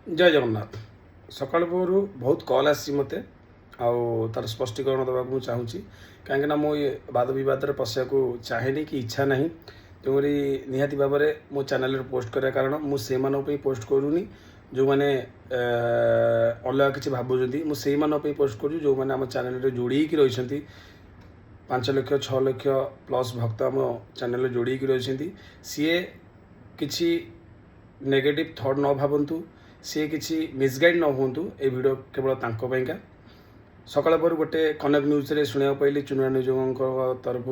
जय जगन्नाथ। सकाल भोर बहुत कल आसी मत तार स्पष्टीकरण देवाक मुझे चाहूँगी कहीं मो वाद बद पशा को चाहे कि इच्छा ना तेमरी निहाती भाव में मो चैनल पोस्ट कराया कारण मुझे पोस्ट करूनी जो मैंने अलग किसी भावुँच मुझे पोस्ट करूँ जो मैंने आम चैनल जोड़ी रही 5 लाख 6 लाख प्लस भक्त आम चैनल जोड़ी रही सी किसी नेगेटिव थॉट न भावतु सी किसी मिसगाइड न हूँ ये वीडियो केवल तांका सकाल पर गोटे कनक न्यूज रे शुणा पाइली चुनुरा नियोजक तरफ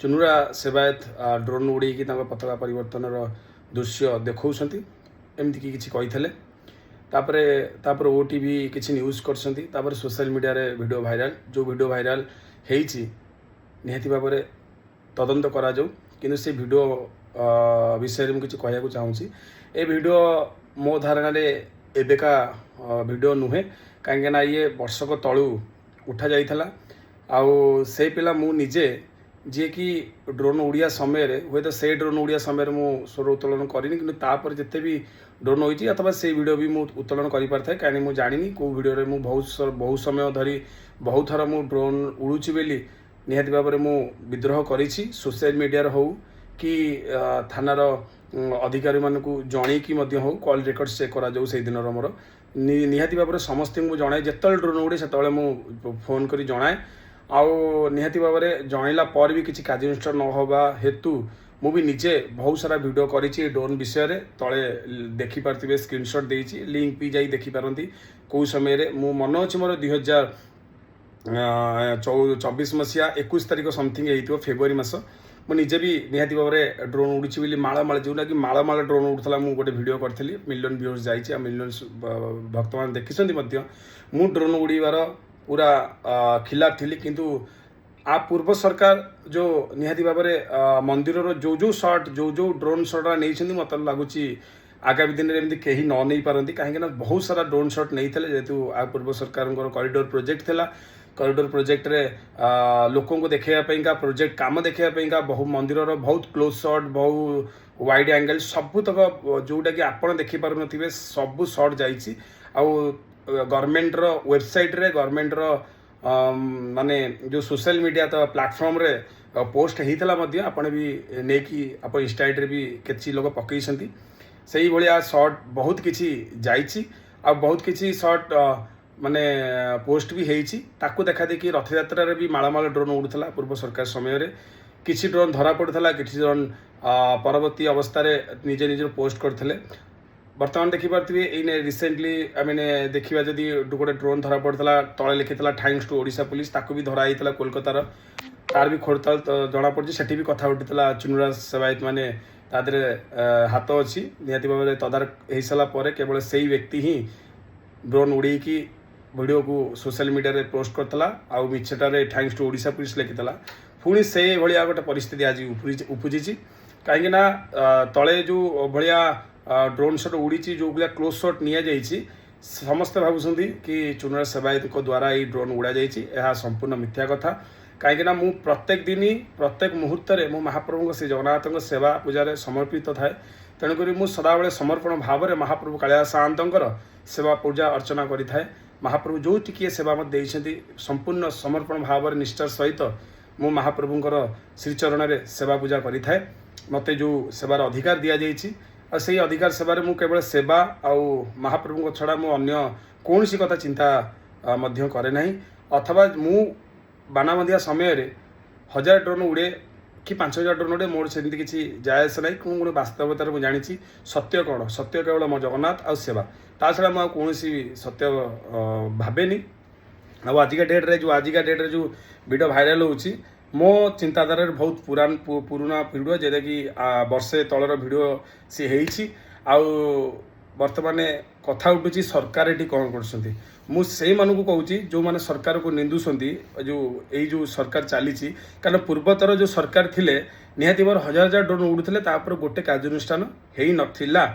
चुनुरा सेवायत ड्रोन उड़ी पताका परिवर्तन दृश्य देखा एमती किसी तापर ओटीवी किसी न्यूज कर सोशल मीडिया रे वीडियो भाइराल जो वीडियो भाइराल होती निहाती भाव में तदंत करा जाऊ किंतु से वीडियो विषय में किसी कहना चाहूँगी ए वीडियो मो धारणा एबेका वीडियो नुहे कहीं ये वर्षक तलू उठा जाइथला आउ से पिला मु निजे जी कि ड्रोन उड़िया समय हे तो से ड्रोन उड़िया समय मु स्वर उत्तोलन करिनी कि तापर जिते भी ड्रोन होती अथवा से वीडियो भी मु उत्तोलन कर पार थाए कहीं मुझे जानी कौ वीडियो में बहुत समय धरी बहुत थर मु ड्रोन उड़ूची बेली निहाती भाव में मु विद्रोह करी सोशल मीडिया हो कि थानार अधिकारी मानक जन कि हो कॉल रेकर्ड चेक करा जाऊ से दिन मोर निहाती भाव में समस्त मुझे जनाए जिते ड्रोन उड़े से फोन कर जनाए आउ निहाती भाव में जनला पर भी किसी कार्यानुष्ठान न होगा हेतु मु भी निजे बहुत सारा वीडियो करी ड्रोन विषय रे तले देखिपारे स्क्रीनशॉट देती लिंक भी जाई देखिपारती कौ समय मु मन अच्छे मोर 2024 मसीहा 21 तारीख समथिंग हो फेब्रुआरी मस मुझे भी निहाती भाव में ड्रोन उड़ी बोली मालमाल जोना कि मालमाल ड्रोन उड़ूला मुझे गोटे भिड करी मिलियन व्यूअर्स जाइए मिलियन भक्त मैंने देखी मु ड्रोन उड़ीबार पूरा खिलाफ थी किंतु आ पूर्व सरकार जो निहाती भाव में मंदिर जो जो शॉट जो ड्रोन शॉट नहीं मत लगुच आगामी दिन में एमती कहीं नहीं पारती कहीं बहुत सारा ड्रोन शॉट नहीं जेहेतु आ पूर्व सरकार कॉरिडोर प्रोजेक्ट थिला कॉरिडोर प्रोजेक्ट रे लोकों को देखापी प्रोजेक्ट काम देखापी बहु मंदिर बहुत क्लोज शॉट बहु वाइड एंगल सबुतक जोटा कि आपड़ देखिपार थे सबू शॉट जाइए गवर्नमेंट वेबसाइट रे गवर्नमेंट माने जो सोशल मीडिया तो प्लेटफॉर्म रे पोस्ट होता आपड़ भी नहीं आप इंस्टाइट रे भी किसी लोग पकई से भाया शॉट बहुत किसी जाइए आ बहुत किसी शॉट माने पोस्ट भी होती देखा देखी रथ यात्रा भी मालमाल ड्रोन उड़ूला पूर्व सरकार समय रे किसी ड्रोन धरा पड़ता किसी ड्रोन परवर्ती अवस्था निजे निजे पोस्ट करते बर्तमान देखिपारे ये रिसेंटली आम देखा जदि गोटे ड्रोन धरा पड़ता तले लिखी थैंक्स टू ओडिशा पुलिस ताकू भी धरा होता कोलकातार तार भी खोलताल जना पड़ी से भी कथा उठीला चुनुरा सेवायत मैंने तादे हाथ अच्छी निहाती भाव में तदारख हो सारापर केवल से ही व्यक्ति ही ड्रोन उड़ी वीडियो को सोशल मीडिया रे पोस्ट करता आउ मिछटारे थैंक्स टू ओडिशा पुलिस लिखिता पुणी से भाया गोटे परिस्थिति आज उपजी कहीं तले जो भाया ड्रोन शॉट उड़ी जो भाया क्लोज शॉट नि समस्ते भावुं कि चुनुरा सेवायत द्वारा ये ड्रोन उड़ा जा संपूर्ण मिथ्या कथा कहीं मु प्रत्येक दिन प्रत्येक मुहूर्त में महाप्रभु श्री जगन्नाथ सेवा पूजा समर्पित थाए तेणुक मुझे सदाबले समर्पण भाव में महाप्रभु कालिया साहंतर सेवा पूजा अर्चना करें महाप्रभु जो टिके सेवा मत देइछन्ति संपूर्ण समर्पण भाव निष्ठार सहित मु महाप्रभुंकर श्रीचरण में सेवा पूजा करें मत जो सेवार अधिकार दि जाइए और से अधिकार सेवार मु केवल सेवा आउ महाप्रभु छड़ा मु अन्य कौन सी कथा चिंता मध्य करे नहीं अथवा मु बाना बंधिया समय 1000 ड्रोन उड़े कि 5000 ड्रोन उड़े मोर से किसी जायस ना कौन वास्तवतार मुझे जानी सत्य कौन सत्य केवल मो जगन्नाथ आ सेवा ता छड़ा मुझे कौन सत्य भावेनी आजिका डेट्रे जो वीडियो भाइराल होची मो चिंताधारा बहुत पुराना वीडियो जेटा कि वर्षे तलर वीडियो सी होती बर्तमान कथा उठुची सरकार ये कौन कर कहूँ जो मैंने सरकार को निंदुंट जो सरकार चली कारण पूर्वतर जो सरकार थिले निहाती बार 1000 ड्रोन उड़ूले गोटे कार्यानुष्ठान हो नाला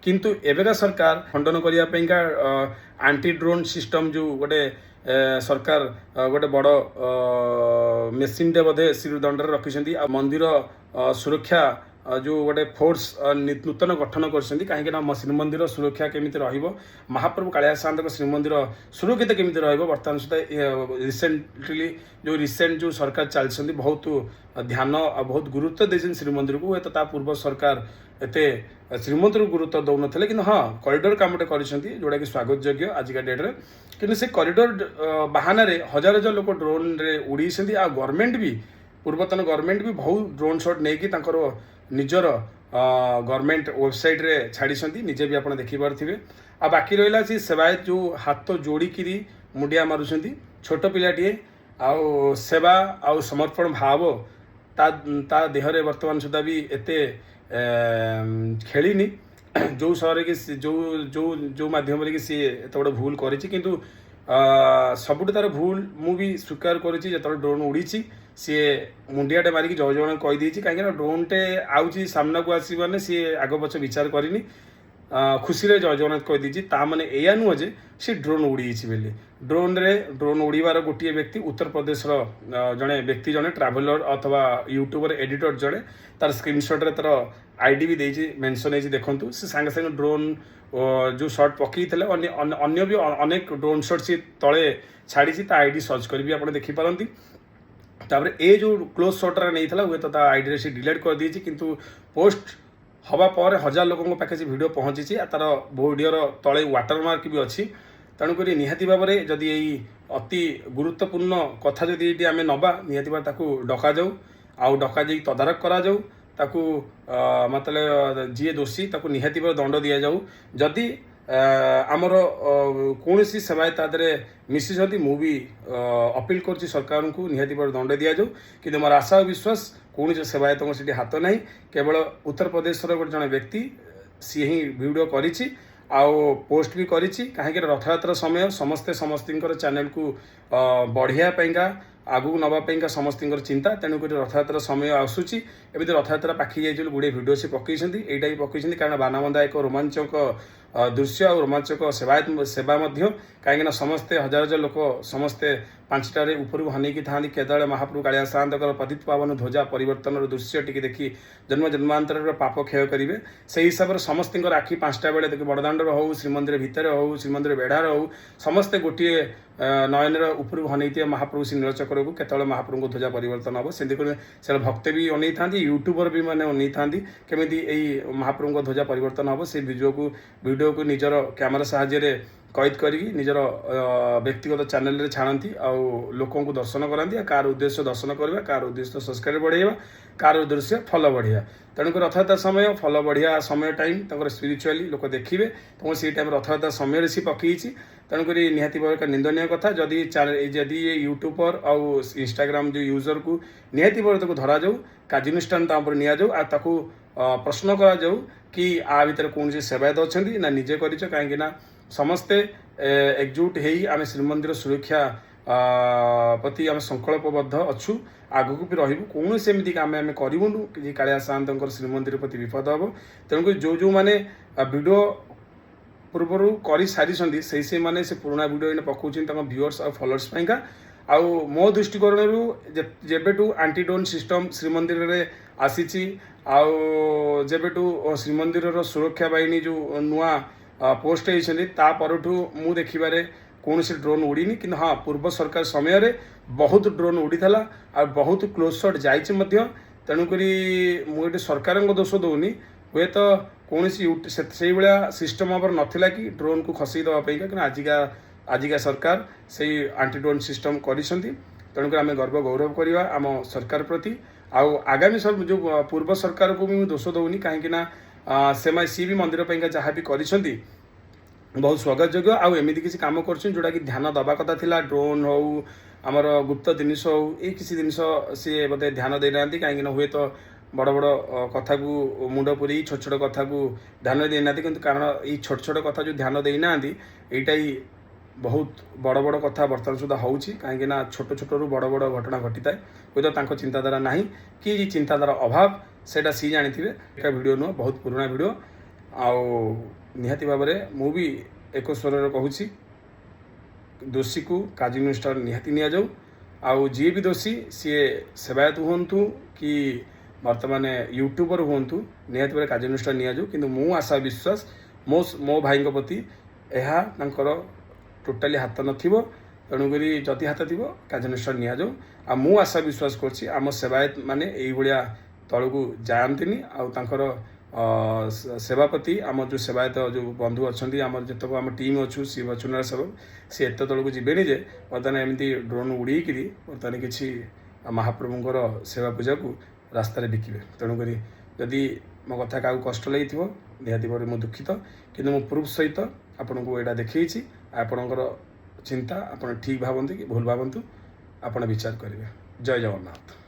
किंतु एवेका सरकार खंडन करने आंटी ड्रोन सिस्टम जो गोटे सरकार गोटे बड़ मेसीन टे बोधे श्रीदंड रखी मंदिर सुरक्षा जो गोटे फोर्स नूतन गठन कर कहीं श्रीमंदिर सुरक्षा केमी महाप्रभु कालिया साहब श्रीमंदिर सुरक्षित केमी बर्तमान सुधा रिसेंटली जो रिसेंट जो सरकार चलती बहुत ध्यान और बहुत गुरुत्व दे श्रीमंदिर को तो पूर्व सरकार एते श्रीमंदिर गुरुत्व दौन थे कि हाँ कॉरिडोर कामटे कर जोटा कि स्वागत योग्य आजिका डेट्रे कि से कॉरिडोर बाहाना हजार हजार लोक ड्रोन रे उड़ी आ गवर्नमेंट भी पूर्वतन गवर्नमेंट भी बहुत ड्रोन शॉट नहीं कि निजर गवर्नमेंट वेबसाइट रे छाड़ी निजे भी आप देखिपारे आ बाकी रहा सी सेवायत जो हाथ जोड़िकी मुंडिया मारुंट छोट पिलाटे आउ सेवा आउ समर्पण भाव ता देहरे वर्तमान सुधा भी एते खेलिनी जो सहर कि जो जो जो माध्यम कि सी एत बड़ भूल कर सबुठ तार भूल मुझे स्वीकार करुँच जो ड्रोन उड़ी सी मुंडियाटे मारिक जय जगन्नाथ कहीदे कहीं ड्रोनटे आउची सामना को आसी मैंने सी आग पछ विचार करनी खुशी रे जय जगन्नाथ कहीदे ताने या नुह जे सी ड्रोन उड़ी बोली ड्रोन उड़ीबार गोटे व्यक्ति उत्तर प्रदेश जड़े व्यक्ति जड़े ट्राभेलर अथवा यूट्यूबर एडिटर जड़े तार स्क्रीनशॉट रे तार आईडी भी देछि मेंशन है देखंतु से संगे संगे ड्रोन जो शॉट पकई अन्य भी अनेक ड्रोन शॉट सी तले छाड़ी आईडी सर्च कर भी आप देखी पारती तापर ए जो क्लोज शॉट नहीं था हुए तो आईडी से डिलीट कर दी किंतु पोस्ट हवा पर हजार लोकों पाखे वीडियो पहुंची तार वीडियोर तले वाटरमार्क भी अच्छी तेणुक निहाती भाव में जदि यही अति गुरुत्वपूर्ण कथा जदि ये आम नवा निहाती भाव ताकू डका जाऊ आउ डका जाई तदारक करा जाऊ ताकू मतलब जी दोषी ताकू निहाती भाव दंड दि जाऊ जदि आमर कौन सेवायत तादे मिसी मु भी अपील कर सरकार को निहाती भाव दंड दि जाऊ कि मोर आशा और विश्वास कौन सेवायत से हाथ नहीं केवल उत्तर प्रदेश गोटे जड़े व्यक्ति सी ही वीडियो करी आउ पोस्ट भी करी कहीं रथयात्रा समय समस्ते समस्तर चैनल को बढ़िया आगू नवापाई समस्त चिंता तेणुक रथयात्रा समय आसूची एवं रथयात्रा पाखी जाइए गुड़े भिड से पकई यहीटा भी पकई कारण बानाबंधा एक रोमांचक दृश्य और रोमांचक सेवायत सेवा कहीं समस्ते हजार हजार लोक समस्ते पांचटारे ऊपर हनैकी था केदार महाप्रभु कालिया साहब पतित पावन ध्वजा परिवर्तन दृश्य टी देखी जन्म जन्मांतर पाप क्षय करेंगे से हिसाब से समस्त आखि पांचटा बेले देखिए बड़दाण्डर हो श्रीमंदिर भितर हो श्रीमंदिर बेढ़ार हो समस्ते गोटे नयन ऊपर हनैते महाप्रभु श्री नीलचक्र को केतल महाप्रभु को ध्वजा परिवर्तन हम से भक्त भी अनै था यूट्यूबर भी मैंने अनै था केमी महाप्रभु को ध्वजा परिवर्तन हम से वीडियो को निजर कैमेरा साहाय्य कैद करी निजर व्यक्तिगत चैनल रे छाड़ती आउ लोकों को दर्शन कराती कार उद्देश्य दर्शन करवा कार उद्देश्य सब्सक्राइब बढ़ाइबा कार उद्देश्य फल बढ़िया तेणुक रथयात्रा समय फल बढ़िया समय टाइम स्पिरिचुअली लोक देखिए तो से टाइम रथयात्रा समय सी पकई तेणुक निहाती भाव एक निंदनीय कथा जदि ये यूट्यूबर आउ इंस्टाग्राम जो यूजर को निहाती भाव धरा जाऊ कार्यानुष्ठान नि जाऊ ताकू प्रश्न करा जाऊ कि आ भीतर कौन सेवायत अच्छा ना निजे कर कहीं समस्ते एकजुट हो आम श्रीमंदिर सुरक्षा प्रति आम संकल्पबद्ध अच्छु आगक भी रही कौन से एमती आम आम करूँ कि कालिया साहब श्रीमंदिर प्रति विपद हम तेणुक जो जो मैंने वीडियो पूर्वर कर सारी से मैंने से पुराना वीडियो इन पकाउन व्यूअर्स और फॉलोअर्स पाइका आउ मो दृष्टिकोण जेबेटू आंटी ड्रोन सिस्टम श्रीमंदिर रे आसी आउ जेबेटू श्रीमंदिर सुरक्षा बाहिनी जो नुआ पोस्ट होता परठू मु देखिबारे कौन से ड्रोन उड़ीनी कि हाँ पूर्व सरकार समय रे बहुत ड्रोन उड़ी था और बहुत क्लोज शॉट जाइए तेणुक मुझे सरकार दोष दौनी हुए तो कौन से भाया सिस्टम आवर नाला कि ड्रोन को खसई देवाई कि आजिका सरकार से आंटी ड्रोन सिस्टम कर तेणुक आम गर्व गौरव करवा आम सरकार प्रति आउ आगामी जो पूर्व सरकार को भी दोष दौनी कहीं से सी भी मंदिर जहाँ भी कर बहुत स्वागत योग्य आउ एमती किसी कम कर जोटा कि ध्यान दवा कथा थिला ड्रोन हो आमर गुप्त जिनिस हो ये किसी जिनिस सी बोधे ध्यान देना कहीं हुए तो बड़ बड़ कथा को मुंड पुरी छोट छोट कथा को ध्यान देना कि कारण ये छोट छोट कथा जो ध्यान देना यहीटा ही बहुत बड़ बड़ कथा बर्तमान सुधा हो कहीं छोट छोट रू बड़ बड़ घटना घटी थाए हुए तो चिंताधारा ना कि चिंताधारा अभाव सेटा सी जानी थे एक वीडियो नुह बहुत पुराना वीडियो आउ निहाती भाव में मु भी एक स्वर कहूँ दोषी को कार्यानुष्ठान निहाती नि जाऊ आउ जी भी दोषी सी सेवायत हूँ कि बर्तमान यूट्यूबर हूँ निहत भाव कार्यानुष्ठान नियाजु किंतु मु आशा विश्वास मो भाई प्रति यह टोटाली हाथ नथिबो तेणुक जदि हाथ थी कार्यानुष्ठान नियाजु आ मु आशा विश्वास करछि आम सेवायत माने एई भलिया तळकू जाआंतिनी आउर सेवापति आम जो सेवायत जो बंधु अच्छा आम जितक आम टीम अच्छु शिव चुनार सब सी एत तौक जीवेनि जे बर्तमान एमती ड्रोन उड़ीक बर्तमान किसी महाप्रभुंर सेवा पूजा को रास्तार बिकिबे तेणुक जदि मो कथा क्या कष्ट लगी निहाती भाव मुझे दुखित कि मो प्रूफ सहित आपन को यहाँ देखी आपणकर चिंता आप ठीक भावती कि भूल भावतु आप विचार करेंगे। जय जगन्नाथ।